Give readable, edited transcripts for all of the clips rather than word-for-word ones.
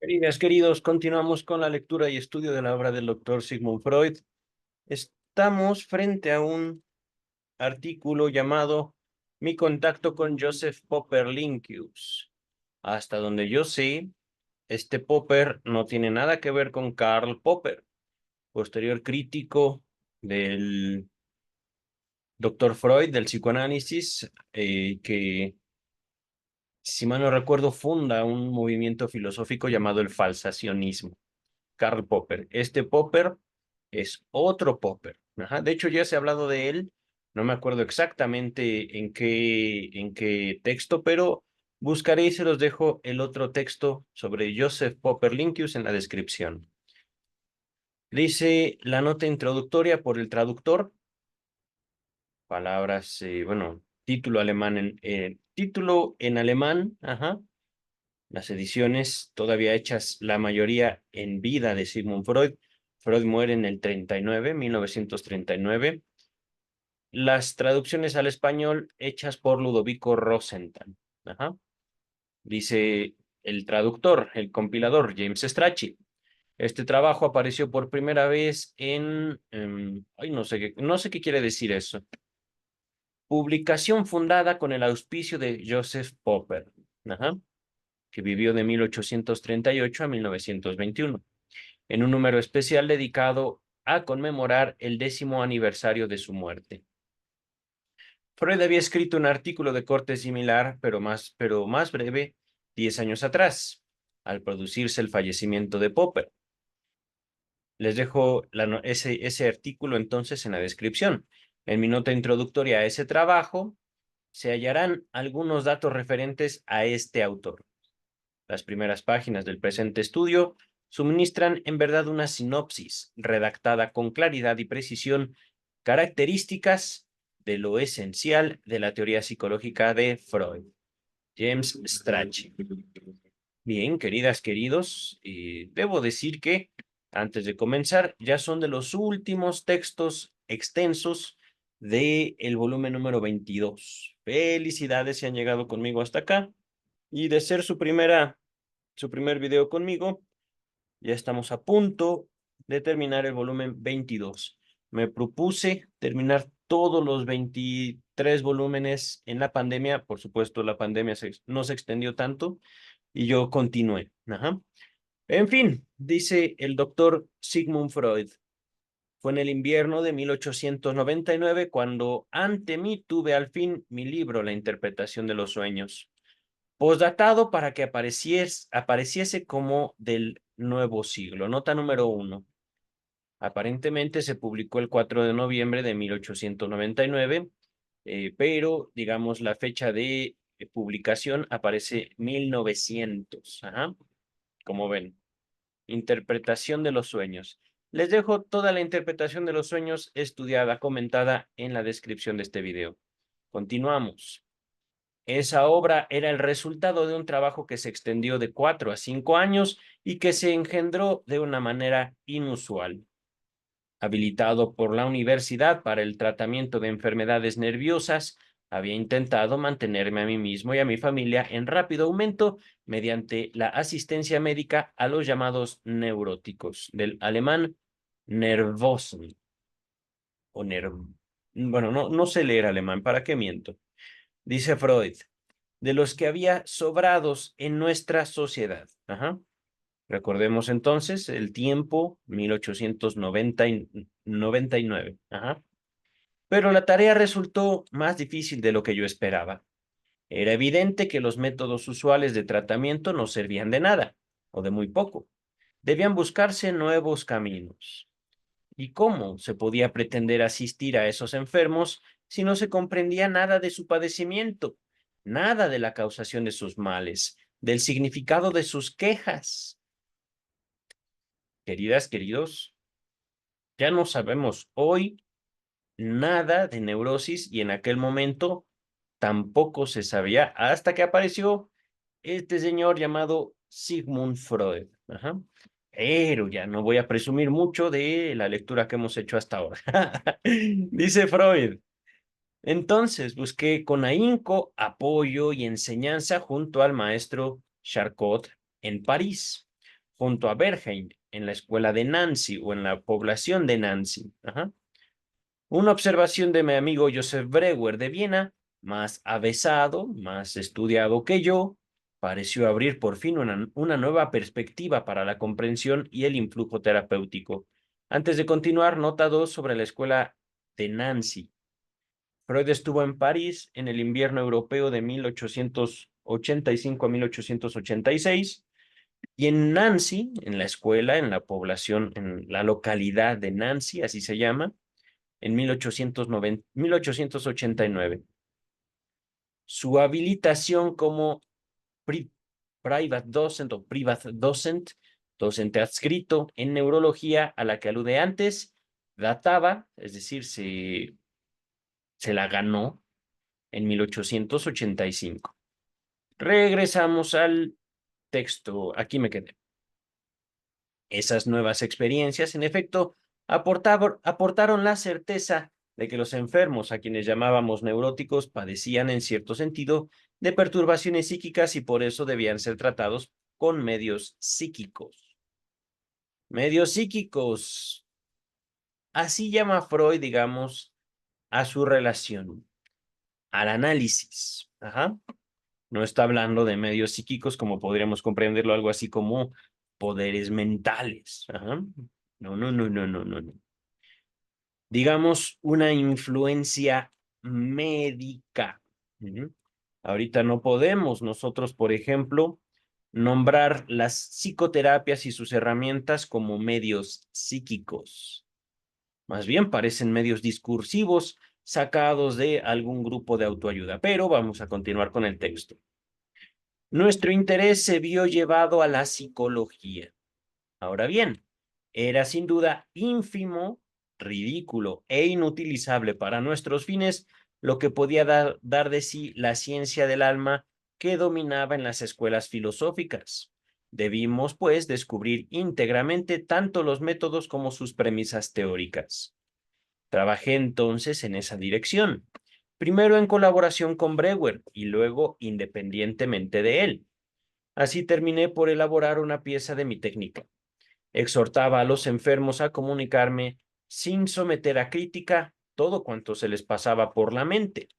Queridas, queridos, continuamos con la lectura y estudio de la obra del doctor Sigmund Freud. Estamos frente a un artículo llamado Mi contacto con Joseph Popper Lynkeus. Hasta donde yo sé, este Popper no tiene nada que ver con Karl Popper, posterior crítico del doctor Freud, del psicoanálisis, que, si mal no recuerdo, funda un movimiento filosófico llamado el falsacionismo. Karl Popper. Este Popper es otro Popper. Ajá. De hecho, ya se ha hablado de él. No me acuerdo exactamente en qué texto, pero buscaré y se los dejo el otro texto sobre Joseph Popper Lynkeus en la descripción. Dice la nota introductoria por el traductor. Palabras, bueno, título en alemán, ajá. Las ediciones todavía hechas, la mayoría en vida de Sigmund Freud. Freud muere en el 39, 1939. Las traducciones al español hechas por Ludovico Rosenthal. Ajá. Dice el traductor, el compilador, James Strachey. Este trabajo apareció por primera vez ay, no sé qué quiere decir eso. Publicación fundada con el auspicio de Joseph Popper. Ajá. Que vivió de 1838 a 1921, en un número especial dedicado a conmemorar el 10º aniversario de su muerte. Freud había escrito un artículo de corte similar, pero más breve, 10 años atrás, al producirse el fallecimiento de Popper. Les dejo ese artículo entonces en la descripción. En mi nota introductoria a ese trabajo se hallarán algunos datos referentes a este autor. Las primeras páginas del presente estudio suministran en verdad una sinopsis redactada con claridad y precisión, características de lo esencial de la teoría psicológica de Freud. James Strachey. Bien, queridas, queridos, debo decir que antes de comenzar ya son de los últimos textos extensos del volumen número 22. Felicidades si han llegado conmigo hasta acá. Y de ser su primer video conmigo, ya estamos a punto de terminar el volumen 22. Me propuse terminar todos los 23 volúmenes en la pandemia. Por supuesto, la pandemia no se extendió tanto y yo continué. Ajá. En fin, dice el doctor Sigmund Freud. Fue en el invierno de 1899 cuando ante mí tuve al fin mi libro, La interpretación de los sueños, posdatado para que apareciese como del nuevo siglo. Nota número 1. Aparentemente se publicó el 4 de noviembre de 1899, pero digamos la fecha de publicación aparece 1900. Ajá. Como ven, interpretación de los sueños. Les dejo toda la interpretación de los sueños estudiada, comentada en la descripción de este video. Continuamos. Esa obra era el resultado de un trabajo que se extendió de 4 a 5 años y que se engendró de una manera inusual. Habilitado por la universidad para el tratamiento de enfermedades nerviosas, había intentado mantenerme a mí mismo y a mi familia en rápido aumento mediante la asistencia médica a los llamados neuróticos, del alemán Nervosen, o bueno, no sé leer alemán, ¿para qué miento? Dice Freud, de los que había sobrados en nuestra sociedad. Ajá. Recordemos entonces el tiempo, 1899. Ajá. Pero la tarea resultó más difícil de lo que yo esperaba. Era evidente que los métodos usuales de tratamiento no servían de nada, o de muy poco. Debían buscarse nuevos caminos. ¿Y cómo se podía pretender asistir a esos enfermos si no se comprendía nada de su padecimiento, nada de la causación de sus males, del significado de sus quejas? Queridas, queridos, ya no sabemos hoy nada de neurosis y en aquel momento tampoco se sabía hasta que apareció este señor llamado Sigmund Freud. Ajá. Pero ya no voy a presumir mucho de la lectura que hemos hecho hasta ahora. Dice Freud. Entonces busqué con ahínco apoyo y enseñanza junto al maestro Charcot en París. junto a Bernheim, en la escuela de Nancy o en la población de Nancy. Ajá. Una observación de mi amigo Joseph Breuer de Viena, más avesado, más estudiado que yo, pareció abrir por fin una nueva perspectiva para la comprensión y el influjo terapéutico. Antes de continuar, nota 2 sobre la escuela de Nancy. Freud estuvo en París en el invierno europeo de 1885 a 1886 y en Nancy, en la escuela, en la población, en la localidad de Nancy, así se llama, en 1889. Su habilitación como private docent o private docent, docente adscrito en neurología a la que alude antes, databa, es decir, se la ganó en 1885. Regresamos al texto, aquí me quedé. Esas nuevas experiencias, en efecto, aportaron la certeza de que los enfermos, a quienes llamábamos neuróticos, padecían en cierto sentido de perturbaciones psíquicas y por eso debían ser tratados con medios psíquicos. Medios psíquicos. Así llama Freud, digamos, a su relación, al análisis. Ajá. No está hablando de medios psíquicos como podríamos comprenderlo, algo así como poderes mentales. Ajá. No, no, no, no, no, no, no. Digamos, una influencia médica. Ahorita no podemos nosotros, por ejemplo, nombrar las psicoterapias y sus herramientas como medios psíquicos. Más bien parecen medios discursivos sacados de algún grupo de autoayuda. Pero vamos a continuar con el texto. Nuestro interés se vio llevado a la psicología. Ahora bien, era sin duda ínfimo, ridículo e inutilizable para nuestros fines lo que podía dar de sí la ciencia del alma que dominaba en las escuelas filosóficas. Debimos, pues, descubrir íntegramente tanto los métodos como sus premisas teóricas. Trabajé entonces en esa dirección, primero en colaboración con Breuer y luego independientemente de él. Así terminé por elaborar una pieza de mi técnica. Exhortaba a los enfermos a comunicarme sin someter a crítica todo cuanto se les pasaba por la mente,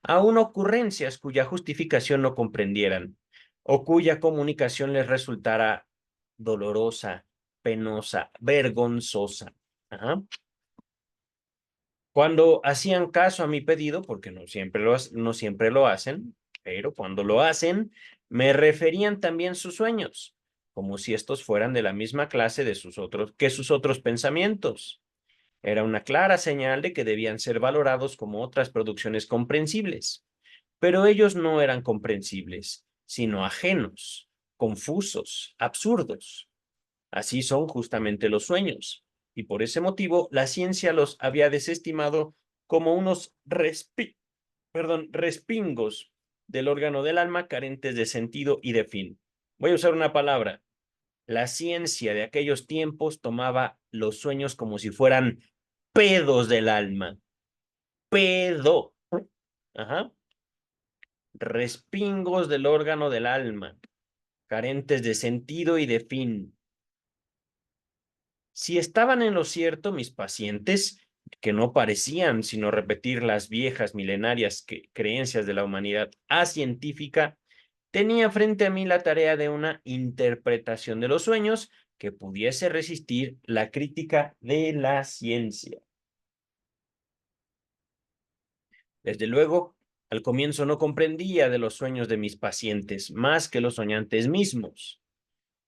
aun ocurrencias cuya justificación no comprendieran o cuya comunicación les resultara dolorosa, penosa, vergonzosa. Ajá. Cuando hacían caso a mi pedido, porque no siempre lo hacen, pero cuando lo hacen, me referían también sus sueños, como si estos fueran de la misma clase de que sus otros pensamientos. Era una clara señal de que debían ser valorados como otras producciones comprensibles. Pero ellos no eran comprensibles, sino ajenos, confusos, absurdos. Así son justamente los sueños, y por ese motivo la ciencia los había desestimado como unos respingos del órgano del alma carentes de sentido y de fin. Voy a usar una palabra. La ciencia de aquellos tiempos tomaba los sueños como si fueran pedos del alma. Pedo. Ajá. Respingos del órgano del alma, carentes de sentido y de fin. Si estaban en lo cierto mis pacientes, que no parecían sino repetir las viejas milenarias creencias de la humanidad científica, tenía frente a mí la tarea de una interpretación de los sueños que pudiese resistir la crítica de la ciencia. Desde luego, al comienzo no comprendía de los sueños de mis pacientes más que los soñantes mismos,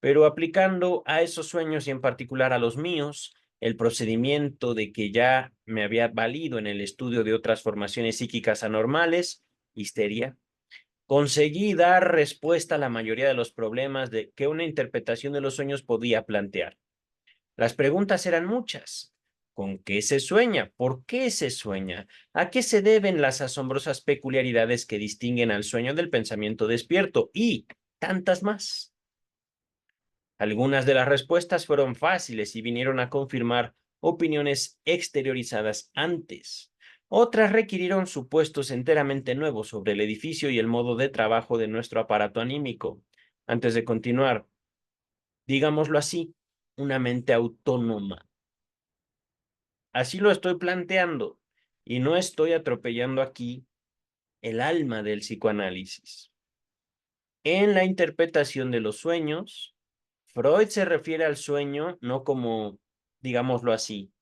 pero aplicando a esos sueños y en particular a los míos, el procedimiento de que ya me había valido en el estudio de otras formaciones psíquicas anormales, histeria, conseguí dar respuesta a la mayoría de los problemas de que una interpretación de los sueños podía plantear. Las preguntas eran muchas. ¿Con qué se sueña? ¿Por qué se sueña? ¿A qué se deben las asombrosas peculiaridades que distinguen al sueño del pensamiento despierto? Y tantas más. Algunas de las respuestas fueron fáciles y vinieron a confirmar opiniones exteriorizadas antes. Otras requirieron supuestos enteramente nuevos sobre el edificio y el modo de trabajo de nuestro aparato anímico. Antes de continuar, digámoslo así, una mente autónoma. Así lo estoy planteando y no estoy atropellando aquí el alma del psicoanálisis. En la interpretación de los sueños, Freud se refiere al sueño no como, digámoslo así,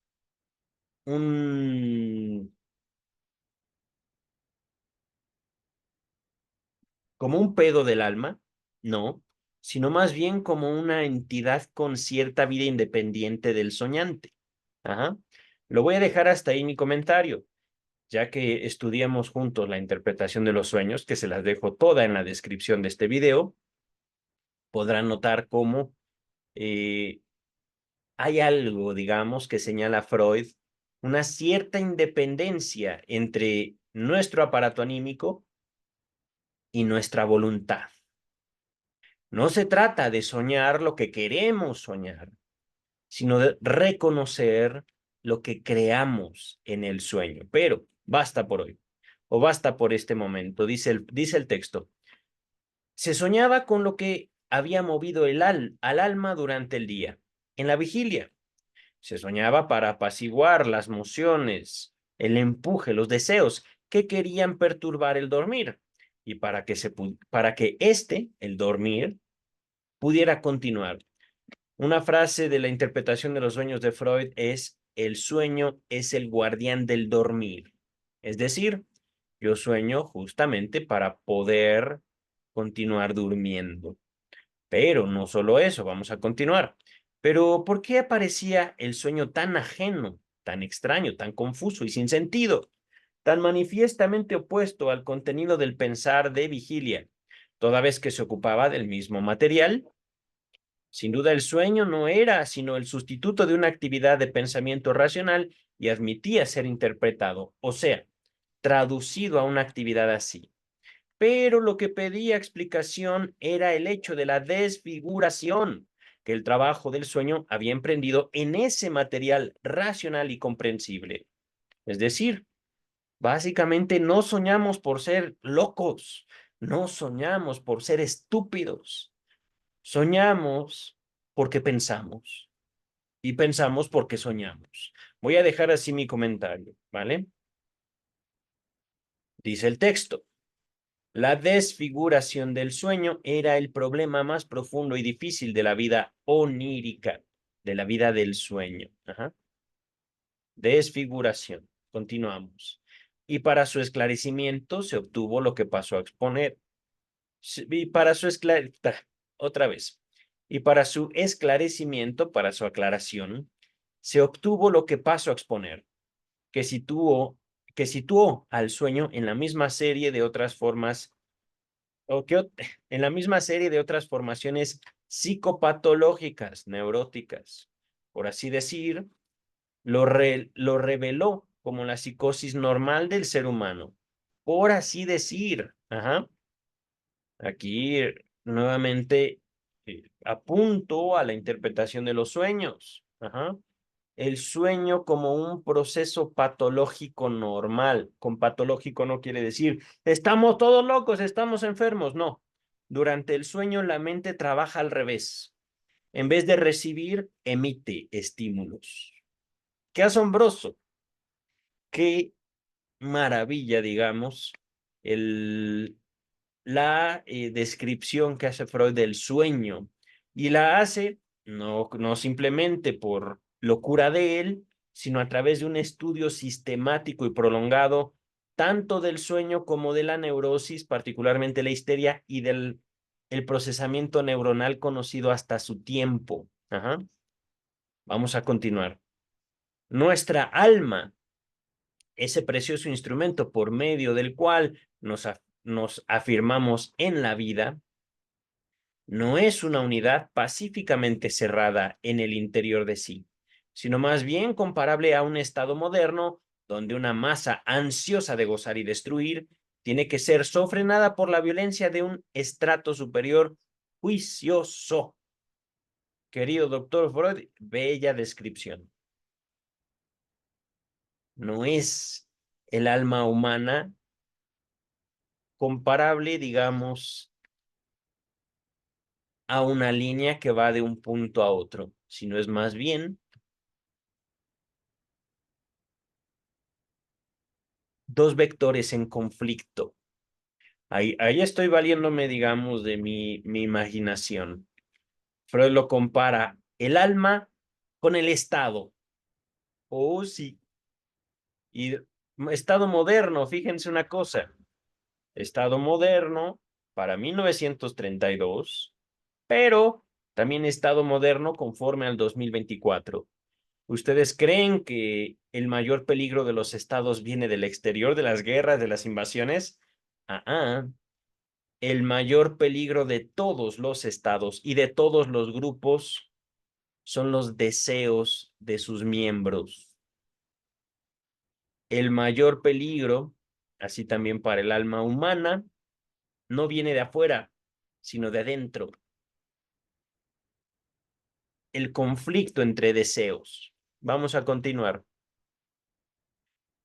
un, como un pedo del alma, no, sino más bien como una entidad con cierta vida independiente del soñante. Ajá. Lo voy a dejar hasta ahí mi comentario, ya que estudiamos juntos la interpretación de los sueños, que se las dejo toda en la descripción de este video, podrán notar cómo eh, hay algo, digamos, que señala Freud, una cierta independencia entre nuestro aparato anímico y nuestra voluntad. No se trata de soñar lo que queremos soñar, sino de reconocer lo que creamos en el sueño. Pero basta por hoy, o basta por este momento, dice el texto. Se soñaba con lo que había movido al alma durante el día, en la vigilia. Se soñaba para apaciguar las emociones, el empuje, los deseos que querían perturbar el dormir y para que el dormir, pudiera continuar. Una frase de la interpretación de los sueños de Freud es: el sueño es el guardián del dormir. Es decir, yo sueño justamente para poder continuar durmiendo. Pero no solo eso, vamos a continuar. Pero ¿por qué aparecía el sueño tan ajeno, tan extraño, tan confuso y sin sentido, tan manifiestamente opuesto al contenido del pensar de vigilia, toda vez que se ocupaba del mismo material? Sin duda el sueño no era sino el sustituto de una actividad de pensamiento racional y admitía ser interpretado, o sea, traducido a una actividad así. Pero lo que pedía explicación era el hecho de la desfiguración que el trabajo del sueño había emprendido en ese material racional y comprensible. Es decir, básicamente no soñamos por ser locos, no soñamos por ser estúpidos, soñamos porque pensamos y pensamos porque soñamos. Voy a dejar así mi comentario, ¿vale? Dice el texto. La desfiguración del sueño era el problema más profundo y difícil de la vida onírica, de la vida del sueño. Ajá. Desfiguración. Continuamos. Y para su esclarecimiento se obtuvo lo que pasó a exponer. Y para su otra vez. Y para su esclarecimiento, para su aclaración, se obtuvo lo que paso a exponer, que situó, que situó al sueño en la misma serie de otras formas o que en la misma serie de otras formaciones psicopatológicas, neuróticas, por así decir, lo reveló como la psicosis normal del ser humano, por así decir. Ajá. Aquí nuevamente apunto a la interpretación de los sueños. Ajá. El sueño como un proceso patológico normal. Con patológico no quiere decir estamos todos locos, estamos enfermos. No. Durante el sueño la mente trabaja al revés. En vez de recibir, emite estímulos. Qué asombroso, qué maravilla, digamos, el, la descripción que hace Freud del sueño. Y la hace no simplemente por locura de él, sino a través de un estudio sistemático y prolongado, tanto del sueño como de la neurosis, particularmente la histeria, y del el procesamiento neuronal conocido hasta su tiempo. Ajá. Vamos a continuar. Nuestra alma, ese precioso instrumento por medio del cual nos afirmamos en la vida, no es una unidad pacíficamente cerrada en el interior de sí, sino más bien comparable a un estado moderno donde una masa ansiosa de gozar y destruir tiene que ser sofrenada por la violencia de un estrato superior juicioso. Querido doctor Freud, bella descripción. No es el alma humana comparable, digamos, a una línea que va de un punto a otro, sino es más bien dos vectores en conflicto. Ahí estoy valiéndome, digamos, de mi imaginación. Freud lo compara el alma con el Estado. Oh, sí. Y Estado moderno, fíjense una cosa. Estado moderno para 1932, pero también Estado moderno conforme al 2024. ¿Ustedes creen que el mayor peligro de los estados viene del exterior, de las guerras, de las invasiones? El mayor peligro de todos los estados y de todos los grupos son los deseos de sus miembros. El mayor peligro, así también para el alma humana, no viene de afuera, sino de adentro. El conflicto entre deseos. Vamos a continuar.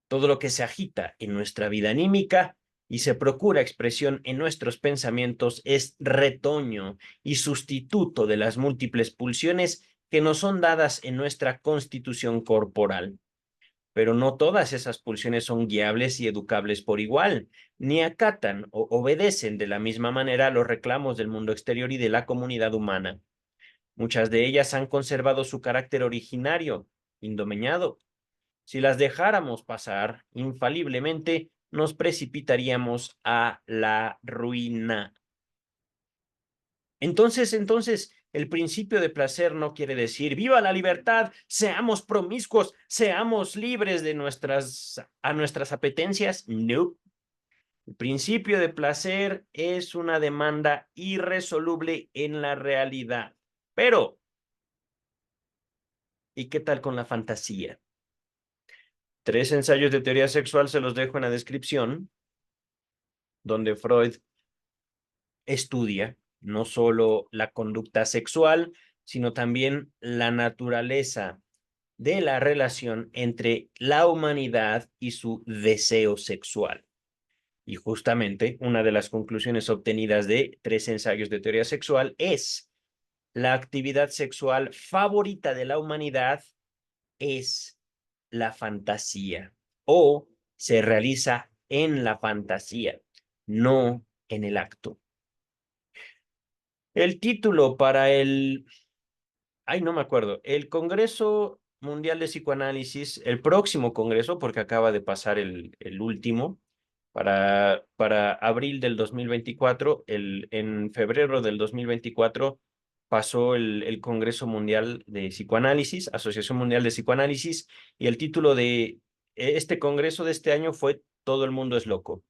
Todo lo que se agita en nuestra vida anímica y se procura expresión en nuestros pensamientos es retoño y sustituto de las múltiples pulsiones que nos son dadas en nuestra constitución corporal. Pero no todas esas pulsiones son guiables y educables por igual, ni acatan o obedecen de la misma manera a los reclamos del mundo exterior y de la comunidad humana. Muchas de ellas han conservado su carácter originario, indomeñado. Si las dejáramos pasar, infaliblemente nos precipitaríamos a la ruina. Entonces, el principio de placer no quiere decir viva la libertad, seamos promiscuos, seamos libres de nuestras apetencias. No. El principio de placer es una demanda irresoluble en la realidad. Pero, ¿y qué tal con la fantasía? 3 ensayos de teoría sexual se los dejo en la descripción, donde Freud estudia no solo la conducta sexual, sino también la naturaleza de la relación entre la humanidad y su deseo sexual. Y justamente una de las conclusiones obtenidas de 3 ensayos de teoría sexual es la actividad sexual favorita de la humanidad es la fantasía o se realiza en la fantasía, no en el acto. El título para no me acuerdo, el Congreso Mundial de Psicoanálisis, el próximo congreso, porque acaba de pasar el último, para abril del 2024, en febrero del 2024 pasó el Congreso Mundial de Psicoanálisis, Asociación Mundial de Psicoanálisis, y el título de este congreso de este año fue Todo el mundo es loco.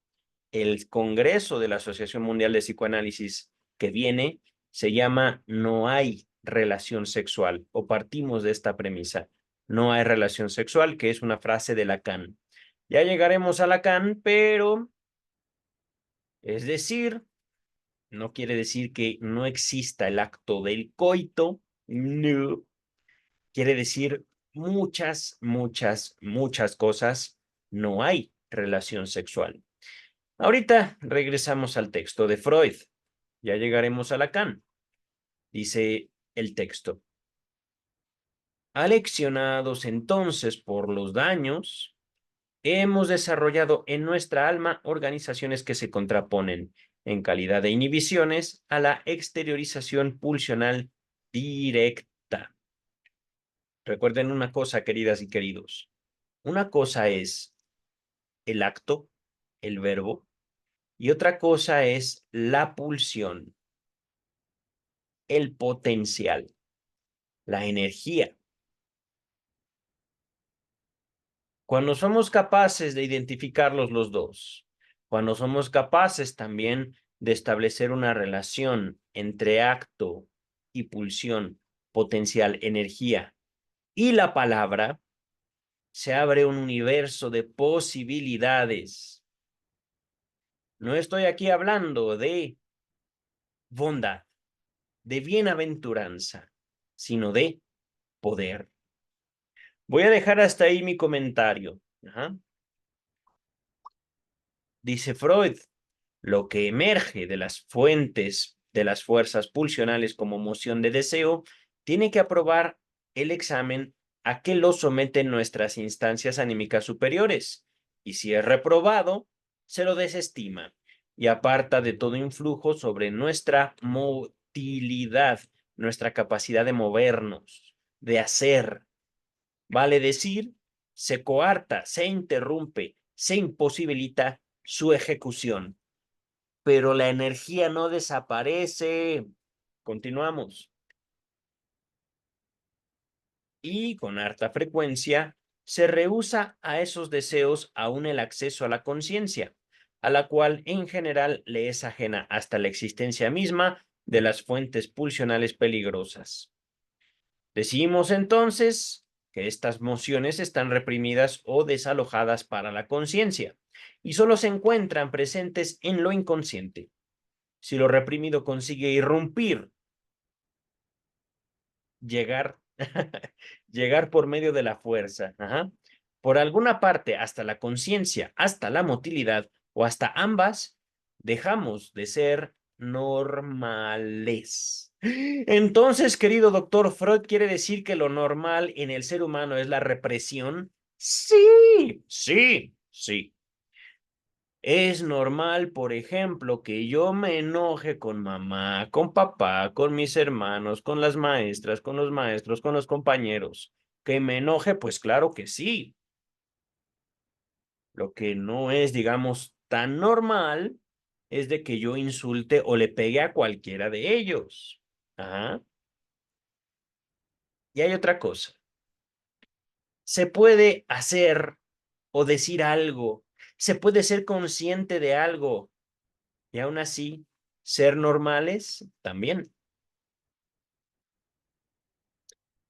El congreso de la Asociación Mundial de Psicoanálisis que viene se llama No hay relación sexual, o partimos de esta premisa. No hay relación sexual, que es una frase de Lacan. Ya llegaremos a Lacan, pero es decir, no quiere decir que no exista el acto del coito, no. Quiere decir muchas cosas. No hay relación sexual. Ahorita regresamos al texto de Freud. Ya llegaremos a Lacan. Dice el texto. Aleccionados entonces por los daños, hemos desarrollado en nuestra alma organizaciones que se contraponen en calidad de inhibiciones a la exteriorización pulsional directa. Recuerden una cosa, queridas y queridos. Una cosa es el acto, el verbo, y otra cosa es la pulsión, el potencial, la energía. Cuando somos capaces de identificarlos los dos, cuando somos capaces también de establecer una relación entre acto y pulsión, potencial, energía y la palabra, se abre un universo de posibilidades. No estoy aquí hablando de bondad, de bienaventuranza, sino de poder. Voy a dejar hasta ahí mi comentario. Ajá. Dice Freud, lo que emerge de las fuentes de las fuerzas pulsionales como moción de deseo, tiene que aprobar el examen a que lo someten nuestras instancias anímicas superiores. Y si es reprobado, se lo desestima y aparta de todo influjo sobre nuestra motilidad, nuestra capacidad de movernos, de hacer. Vale decir, se coarta, se interrumpe, se imposibilita su ejecución. Pero la energía no desaparece. Continuamos. Y con harta frecuencia se rehúsa a esos deseos aún el acceso a la conciencia, a la cual en general le es ajena hasta la existencia misma de las fuentes pulsionales peligrosas. Decimos entonces que estas mociones están reprimidas o desalojadas para la conciencia y solo se encuentran presentes en lo inconsciente. Si lo reprimido consigue irrumpir, llegar, llegar por medio de la fuerza, por alguna parte hasta la conciencia, hasta la motilidad o hasta ambas, dejamos de ser normales. Entonces, querido doctor Freud, ¿quiere decir que lo normal en el ser humano es la represión? Sí, sí, sí. Es normal, por ejemplo, que yo me enoje con mamá, con papá, con mis hermanos, con las maestras, con los maestros, con los compañeros. ¿Que me enoje? Pues claro que sí. Lo que no es, digamos, tan normal es de que yo insulte o le pegue a cualquiera de ellos. Ajá. Y hay otra cosa. Se puede hacer o decir algo, se puede ser consciente de algo y aún así ser normales también.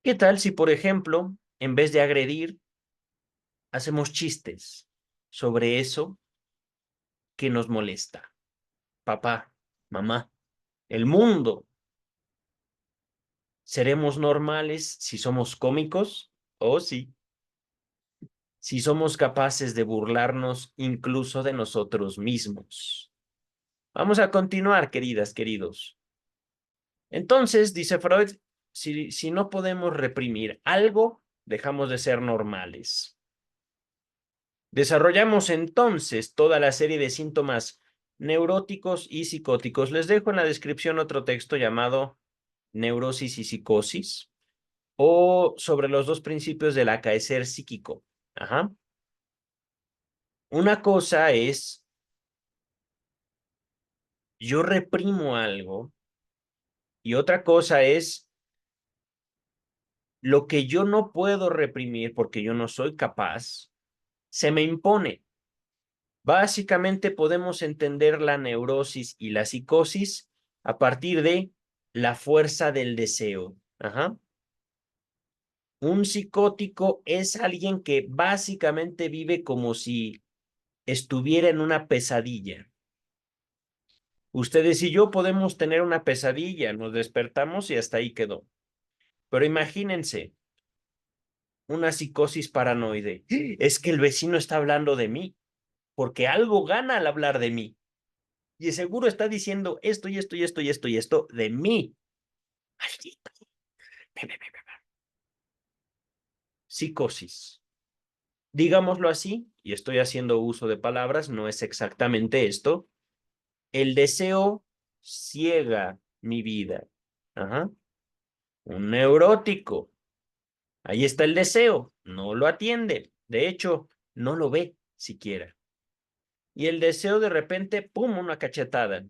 ¿Qué tal si, por ejemplo, en vez de agredir, hacemos chistes sobre eso que nos molesta? Papá, mamá, el mundo. ¿Seremos normales si somos cómicos? Oh, sí. Si somos capaces de burlarnos incluso de nosotros mismos. Vamos a continuar, queridas, queridos. Entonces, dice Freud, si no podemos reprimir algo, dejamos de ser normales. Desarrollamos entonces toda la serie de síntomas neuróticos y psicóticos. Les dejo en la descripción otro texto llamado Neurosis y Psicosis o sobre los dos principios del acaecer psíquico. Ajá. Una cosa es, yo reprimo algo y otra cosa es lo que yo no puedo reprimir porque yo no soy capaz, se me impone. Básicamente podemos entender la neurosis y la psicosis a partir de la fuerza del deseo. Ajá. Un psicótico es alguien que básicamente vive como si estuviera en una pesadilla. Ustedes y yo podemos tener una pesadilla, nos despertamos y hasta ahí quedó. Pero imagínense una psicosis paranoide. Es que el vecino está hablando de mí, porque algo gana al hablar de mí. Y seguro está diciendo esto y esto y esto y esto y esto de mí. Maldito. Psicosis. Digámoslo así, y estoy haciendo uso de palabras, no es exactamente esto. El deseo ciega mi vida. Ajá. Un neurótico. Ahí está el deseo. No lo atiende. De hecho, no lo ve siquiera. Y el deseo de repente, ¡pum!, una cachetada.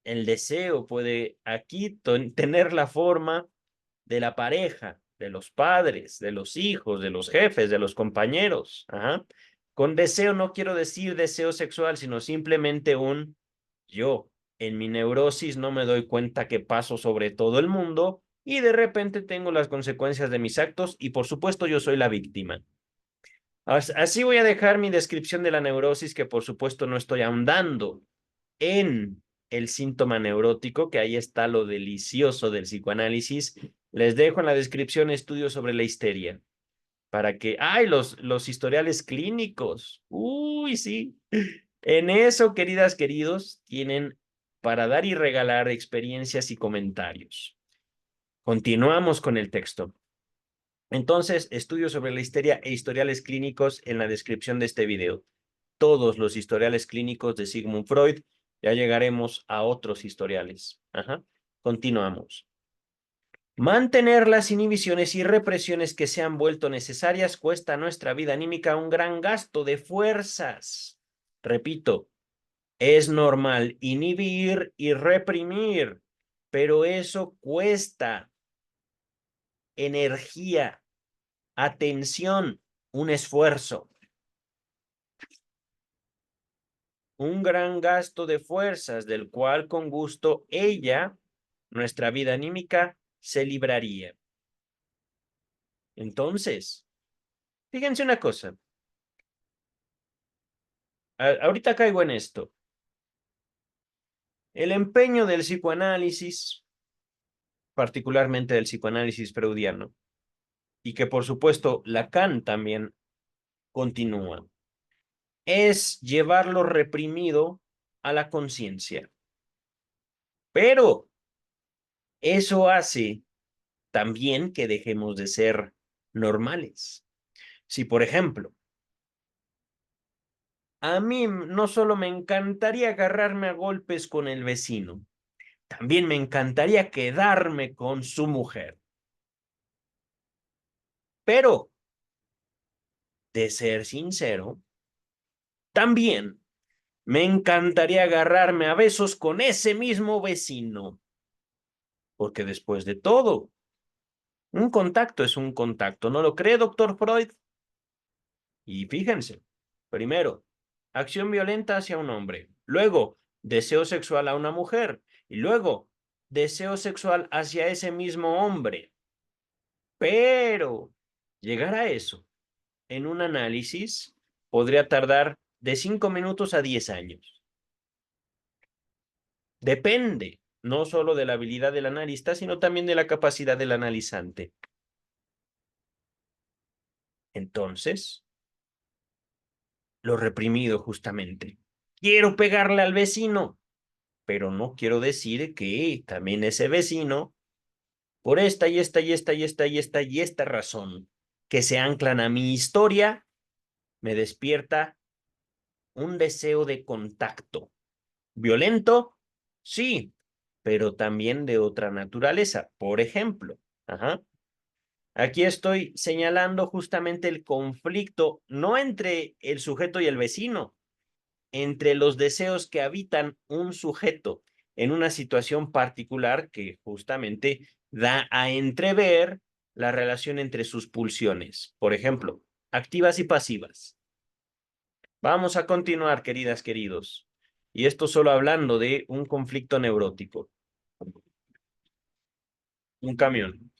El deseo puede aquí tener la forma de la pareja, de los padres, de los hijos, de los jefes, de los compañeros. Ajá. Con deseo no quiero decir deseo sexual, sino simplemente un yo. En mi neurosis no me doy cuenta que paso sobre todo el mundo y de repente tengo las consecuencias de mis actos y por supuesto yo soy la víctima. Así voy a dejar mi descripción de la neurosis, que por supuesto no estoy ahondando en el síntoma neurótico, que ahí está lo delicioso del psicoanálisis. Les dejo en la descripción estudios sobre la histeria, para que, ¡ay! Los historiales clínicos. Uy, sí. En eso, queridas, queridos, tienen para dar y regalar experiencias y comentarios. Continuamos con el texto. Entonces, estudios sobre la histeria e historiales clínicos en la descripción de este video. Todos los historiales clínicos de Sigmund Freud. Ya llegaremos a otros historiales. Ajá. Continuamos. Mantener las inhibiciones y represiones que se han vuelto necesarias cuesta a nuestra vida anímica un gran gasto de fuerzas. Repito, es normal inhibir y reprimir, pero eso cuesta energía, atención, un esfuerzo. Un gran gasto de fuerzas del cual con gusto ella, nuestra vida anímica, se libraría. Entonces, fíjense una cosa. Ahorita caigo en esto. El empeño del psicoanálisis, particularmente del psicoanálisis freudiano, y que por supuesto Lacan también continúa, es llevar lo reprimido a la conciencia. Pero eso hace también que dejemos de ser normales. Si, por ejemplo, a mí no solo me encantaría agarrarme a golpes con el vecino, también me encantaría quedarme con su mujer. Pero, de ser sincero, también me encantaría agarrarme a besos con ese mismo vecino. Porque después de todo, un contacto es un contacto. ¿No lo cree, doctor Freud? Y fíjense, primero, acción violenta hacia un hombre. Luego, deseo sexual a una mujer. Y luego, deseo sexual hacia ese mismo hombre. Pero llegar a eso en un análisis podría tardar de 5 minutos a 10 años. Depende no solo de la habilidad del analista, sino también de la capacidad del analizante. Entonces, lo reprimido justamente. Quiero pegarle al vecino, pero no quiero decir que también ese vecino, por esta y esta y esta y esta y esta y esta razón, que se anclan a mi historia, me despierta un deseo de contacto. ¿Violento? Sí, pero también de otra naturaleza. Por ejemplo, aquí estoy señalando justamente el conflicto, no entre el sujeto y el vecino, entre los deseos que habitan un sujeto en una situación particular que justamente da a entrever la relación entre sus pulsiones. Por ejemplo, activas y pasivas. Vamos a continuar, queridas, queridos. Y esto solo hablando de un conflicto neurótico. Un camión.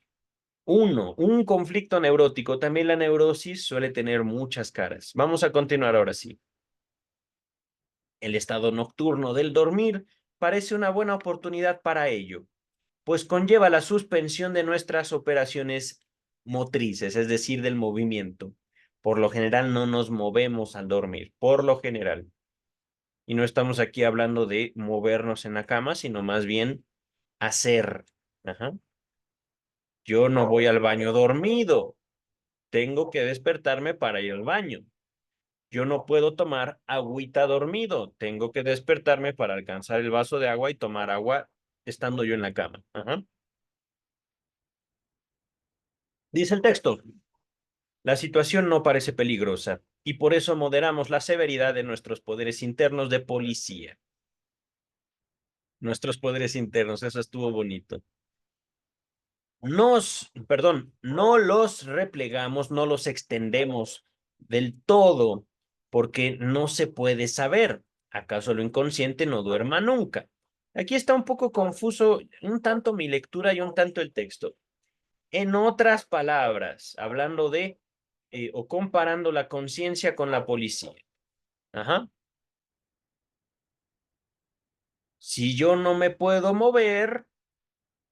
Uno, un conflicto neurótico. También la neurosis suele tener muchas caras. Vamos a continuar ahora sí. El estado nocturno del dormir parece una buena oportunidad para ello, pues conlleva la suspensión de nuestras operaciones motrices, es decir, del movimiento. Por lo general no nos movemos al dormir, por lo general. Y no estamos aquí hablando de movernos en la cama, sino más bien hacer. Ajá. Yo no voy al baño dormido, tengo que despertarme para ir al baño. Yo no puedo tomar agüita dormido, tengo que despertarme para alcanzar el vaso de agua y tomar agua estando yo en la cama. Ajá. Dice el texto, la situación no parece peligrosa y por eso moderamos la severidad de nuestros poderes internos de policía. Nuestros poderes internos, eso estuvo bonito. No los replegamos, no los extendemos del todo, porque no se puede saber. ¿Acaso lo inconsciente no duerma nunca? Aquí está un poco confuso, un tanto mi lectura y un tanto el texto. En otras palabras, hablando de o comparando la conciencia con la policía. Ajá. Si yo no me puedo mover,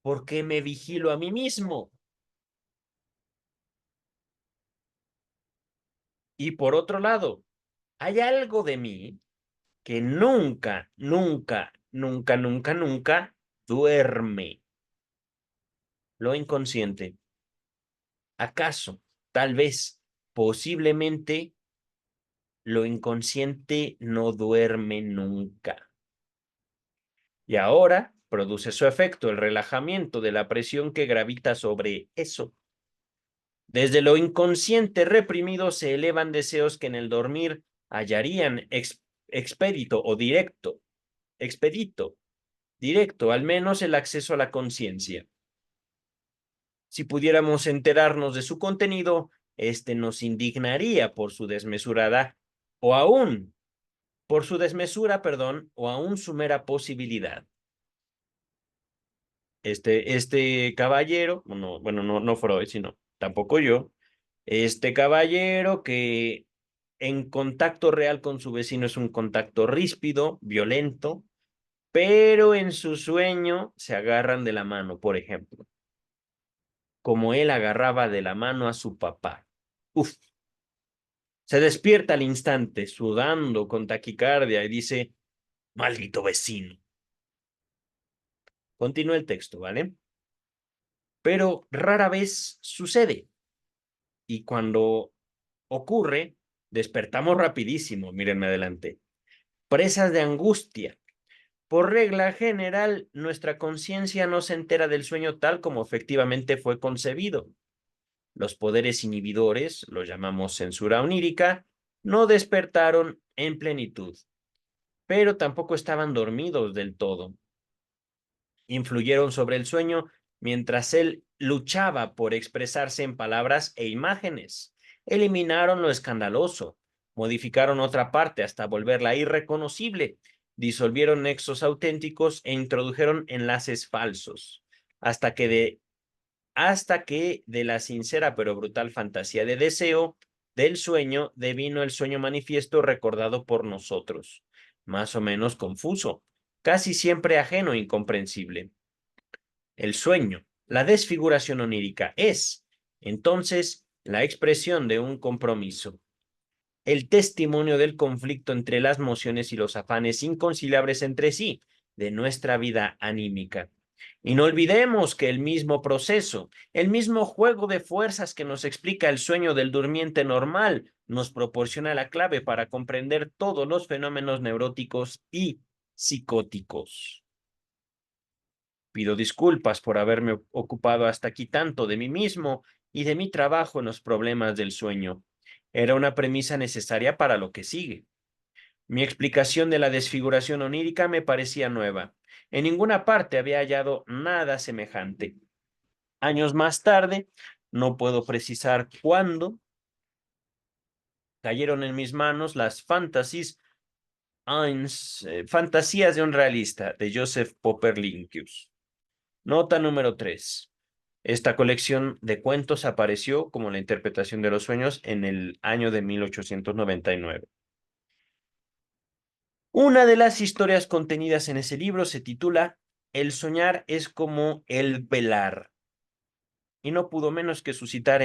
¿por qué me vigilo a mí mismo? Y por otro lado, hay algo de mí que nunca, nunca, nunca, nunca, nunca duerme. Lo inconsciente. ¿Acaso, tal vez, posiblemente, lo inconsciente no duerme nunca? Y ahora produce su efecto, el relajamiento de la presión que gravita sobre eso. Desde lo inconsciente reprimido se elevan deseos que en el dormir hallarían expedito o directo, expedito, directo, al menos el acceso a la conciencia. Si pudiéramos enterarnos de su contenido, este nos indignaría por su desmesurada, o aún, por su desmesura, perdón, o aún su mera posibilidad. Este caballero, no, bueno, no Freud, sino tampoco yo, este caballero que en contacto real con su vecino es un contacto ríspido, violento, pero en su sueño se agarran de la mano, por ejemplo, como él agarraba de la mano a su papá. Uf, se despierta al instante, sudando con taquicardia y dice, maldito vecino. Continúa el texto, ¿vale? Pero rara vez sucede. Y cuando ocurre, despertamos rapidísimo, mírenme adelante, presas de angustia. Por regla general, nuestra conciencia no se entera del sueño tal como efectivamente fue concebido. Los poderes inhibidores, lo llamamos censura onírica, no despertaron en plenitud, pero tampoco estaban dormidos del todo. Influyeron sobre el sueño mientras él luchaba por expresarse en palabras e imágenes. Eliminaron lo escandaloso, modificaron otra parte hasta volverla irreconocible, disolvieron nexos auténticos e introdujeron enlaces falsos, hasta que de la sincera pero brutal fantasía de deseo del sueño devino el sueño manifiesto recordado por nosotros, más o menos confuso, casi siempre ajeno e incomprensible. El sueño, la desfiguración onírica es, entonces, la expresión de un compromiso, el testimonio del conflicto entre las mociones y los afanes inconciliables entre sí de nuestra vida anímica. Y no olvidemos que el mismo proceso, el mismo juego de fuerzas que nos explica el sueño del durmiente normal, nos proporciona la clave para comprender todos los fenómenos neuróticos y psicóticos. Pido disculpas por haberme ocupado hasta aquí tanto de mí mismo y de mi trabajo en los problemas del sueño. Era una premisa necesaria para lo que sigue. Mi explicación de la desfiguración onírica me parecía nueva. En ninguna parte había hallado nada semejante. Años más tarde, no puedo precisar cuándo, cayeron en mis manos las Fantasías de un realista de Joseph Popper Lynkeus. Nota número 3. Esta colección de cuentos apareció como la interpretación de los sueños en el año de 1899. Una de las historias contenidas en ese libro se titula El soñar es como el velar, y no pudo menos que suscitar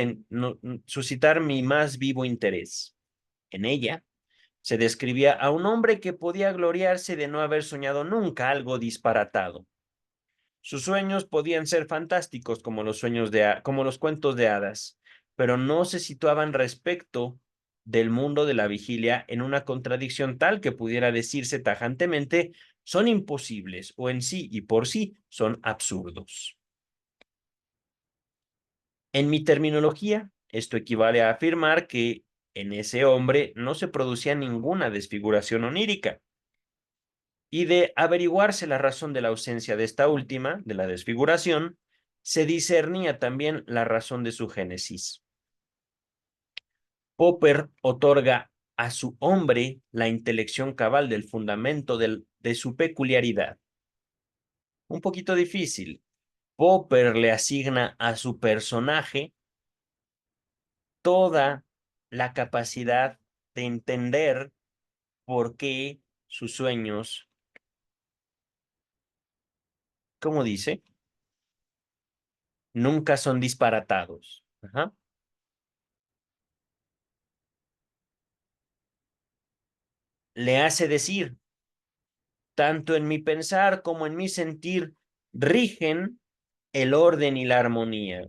mi más vivo interés. En ella se describía a un hombre que podía gloriarse de no haber soñado nunca algo disparatado. Sus sueños podían ser fantásticos como los cuentos de hadas, pero no se situaban respecto del mundo de la vigilia en una contradicción tal que pudiera decirse tajantemente son imposibles o en sí y por sí son absurdos. En mi terminología, esto equivale a afirmar que en ese hombre no se producía ninguna desfiguración onírica, y de averiguarse la razón de la ausencia de esta última, de la desfiguración, se discernía también la razón de su génesis. Popper otorga a su hombre la intelección cabal del fundamento de su peculiaridad. Un poquito difícil. Popper le asigna a su personaje toda la capacidad de entender por qué sus sueños, ¿cómo dice? Nunca son disparatados. Ajá. Le hace decir, tanto en mi pensar como en mi sentir, rigen el orden y la armonía,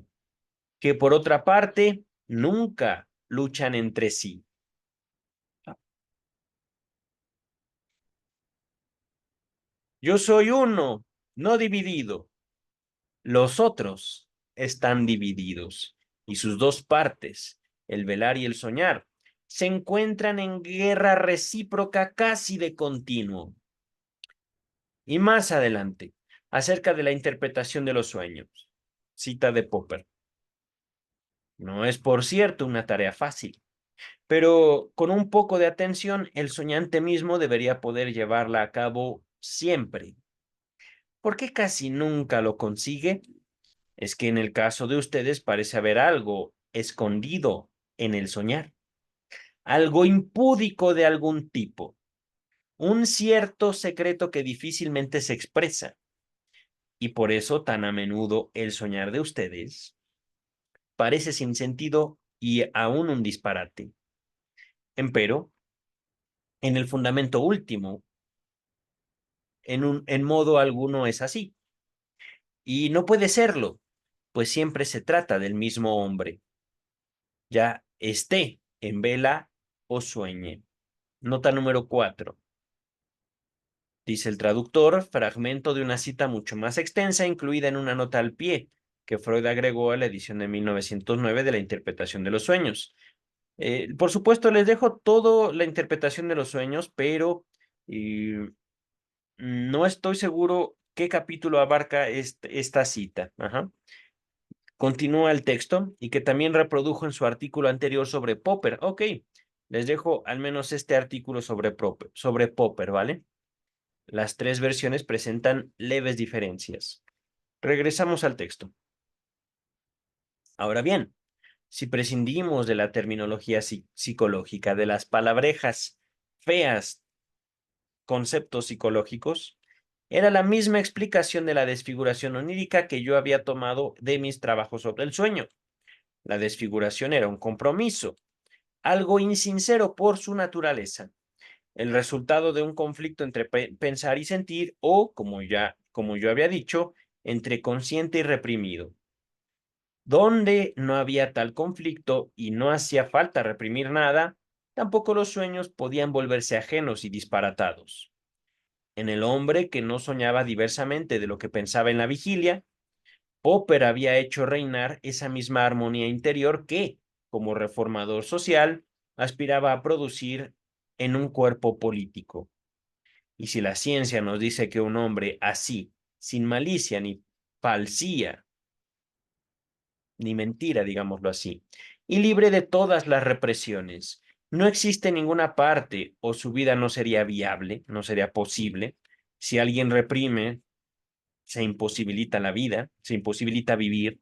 que por otra parte nunca luchan entre sí. Yo soy uno, no dividido. Los otros están divididos y sus dos partes, el velar y el soñar, se encuentran en guerra recíproca casi de continuo. Y más adelante, acerca de la interpretación de los sueños. Cita de Popper. No es, por cierto, una tarea fácil, pero con un poco de atención, el soñante mismo debería poder llevarla a cabo siempre. ¿Por qué casi nunca lo consigue? Es que en el caso de ustedes parece haber algo escondido en el soñar, algo impúdico de algún tipo, un cierto secreto que difícilmente se expresa. Y por eso tan a menudo el soñar de ustedes parece sin sentido y aún un disparate. Empero, en el fundamento último, en modo alguno es así. Y no puede serlo, pues siempre se trata del mismo hombre, ya esté en vela o sueñe. Nota número 4. Dice el traductor, fragmento de una cita mucho más extensa incluida en una nota al pie que Freud agregó a la edición de 1909 de la interpretación de los sueños. Por supuesto, les dejo toda la interpretación de los sueños, pero no estoy seguro qué capítulo abarca esta cita. Ajá. Continúa el texto y que también reprodujo en su artículo anterior sobre Popper. Ok, les dejo al menos este artículo sobre Popper, ¿vale? Las tres versiones presentan leves diferencias. Regresamos al texto. Ahora bien, si prescindimos de la terminología psicológica, de las palabrejas feas, conceptos psicológicos, era la misma explicación de la desfiguración onírica que yo había tomado de mis trabajos sobre el sueño. La desfiguración era un compromiso, algo insincero por su naturaleza, el resultado de un conflicto entre pensar y sentir o, como yo había dicho, entre consciente y reprimido. Donde no había tal conflicto y no hacía falta reprimir nada, tampoco los sueños podían volverse ajenos y disparatados. En el hombre que no soñaba diversamente de lo que pensaba en la vigilia, Popper había hecho reinar esa misma armonía interior que, como reformador social, aspiraba a producir en un cuerpo político. Y si la ciencia nos dice que un hombre así, sin malicia ni falsía, ni mentira, digámoslo así, y libre de todas las represiones, no existe ninguna parte o su vida no sería viable, no sería posible. Si alguien reprime, se imposibilita la vida, se imposibilita vivir.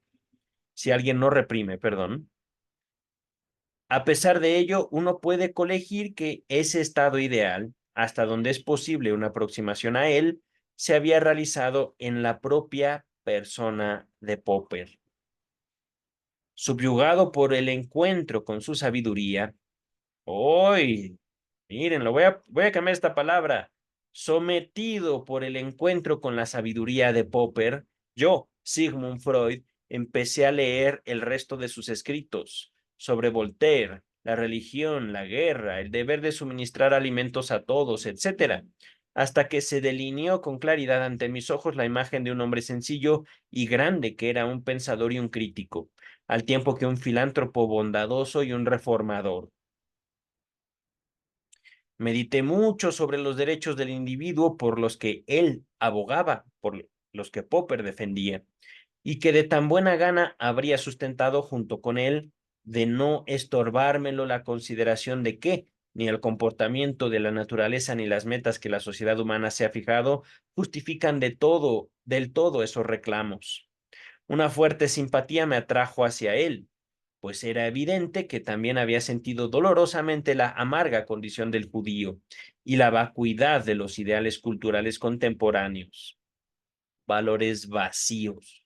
Si alguien no reprime, perdón. A pesar de ello, uno puede colegir que ese estado ideal, hasta donde es posible una aproximación a él, se había realizado en la propia persona de Popper. Subyugado por el encuentro con su sabiduría, hoy, miren, voy a cambiar esta palabra, sometido por el encuentro con la sabiduría de Popper, yo, Sigmund Freud, empecé a leer el resto de sus escritos sobre Voltaire, la religión, la guerra, el deber de suministrar alimentos a todos, etcétera, hasta que se delineó con claridad ante mis ojos la imagen de un hombre sencillo y grande que era un pensador y un crítico, al tiempo que un filántropo bondadoso y un reformador. Medité mucho sobre los derechos del individuo por los que él abogaba, por los que Popper defendía, y que de tan buena gana habría sustentado junto con él de no estorbármelo la consideración de que ni el comportamiento de la naturaleza ni las metas que la sociedad humana se ha fijado justifican del todo esos reclamos. Una fuerte simpatía me atrajo hacia él, pues era evidente que también había sentido dolorosamente la amarga condición del judío y la vacuidad de los ideales culturales contemporáneos, valores vacíos.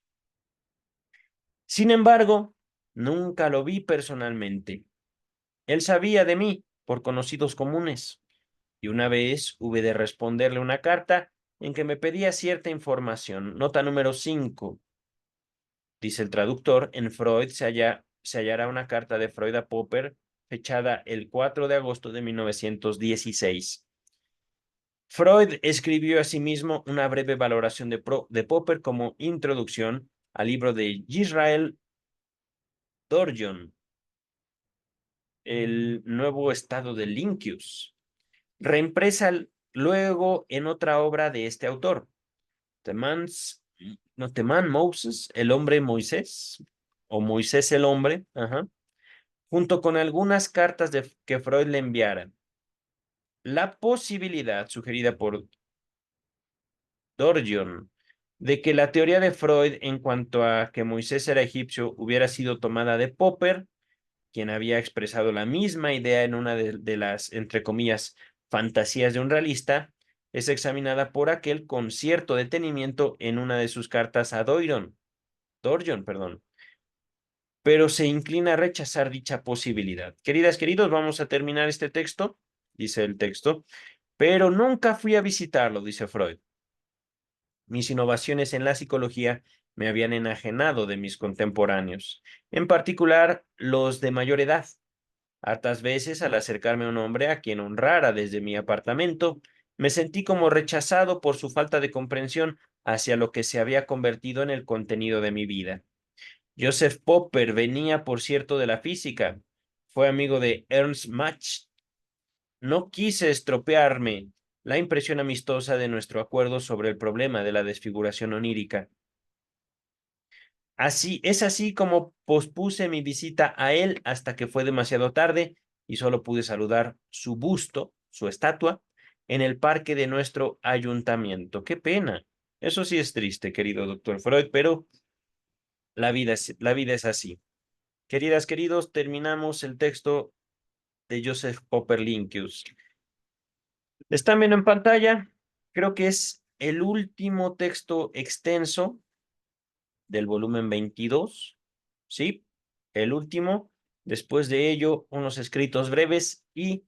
Sin embargo, nunca lo vi personalmente. Él sabía de mí por conocidos comunes, y una vez hube de responderle una carta en que me pedía cierta información. Nota número 5. Dice el traductor, en Freud se hallará una carta de Freud a Popper fechada el 4 de agosto de 1916. Freud escribió asimismo una breve valoración de Popper como introducción al libro de Israel Dorjon, El nuevo estado de Lynkeus, reimpresa luego en otra obra de este autor, The Man Moses, el hombre Moisés, o Moisés el hombre, junto con algunas cartas que Freud le enviara. La posibilidad sugerida por Dorjon de que la teoría de Freud en cuanto a que Moisés era egipcio hubiera sido tomada de Popper, quien había expresado la misma idea en una de las, entre comillas, fantasías de un realista, es examinada por aquel con cierto detenimiento en una de sus cartas a Dorjon, pero se inclina a rechazar dicha posibilidad. Queridas, queridos, vamos a terminar este texto, dice el texto, pero nunca fui a visitarlo, dice Freud. Mis innovaciones en la psicología me habían enajenado de mis contemporáneos, en particular los de mayor edad. Hartas veces, al acercarme a un hombre a quien honrara desde mi apartamento, me sentí como rechazado por su falta de comprensión hacia lo que se había convertido en el contenido de mi vida. Joseph Popper venía, por cierto, de la física. Fue amigo de Ernst Mach. No quise estropearme la impresión amistosa de nuestro acuerdo sobre el problema de la desfiguración onírica. Es así como pospuse mi visita a él hasta que fue demasiado tarde y solo pude saludar su busto, su estatua, en el parque de nuestro ayuntamiento. ¡Qué pena! Eso sí es triste, querido doctor Freud, pero la vida es así. Queridas, queridos, terminamos el texto de Joseph Popper Lynkeus. ¿Están viendo en pantalla? Creo que es el último texto extenso del volumen 22, ¿sí? El último. Después de ello, unos escritos breves y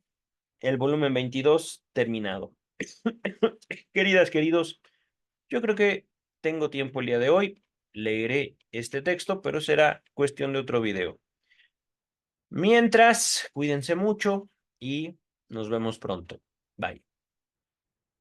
el volumen 22 terminado. Queridas, queridos, yo creo que tengo tiempo el día de hoy. Leeré este texto, pero será cuestión de otro video. Mientras, cuídense mucho y nos vemos pronto. Bye.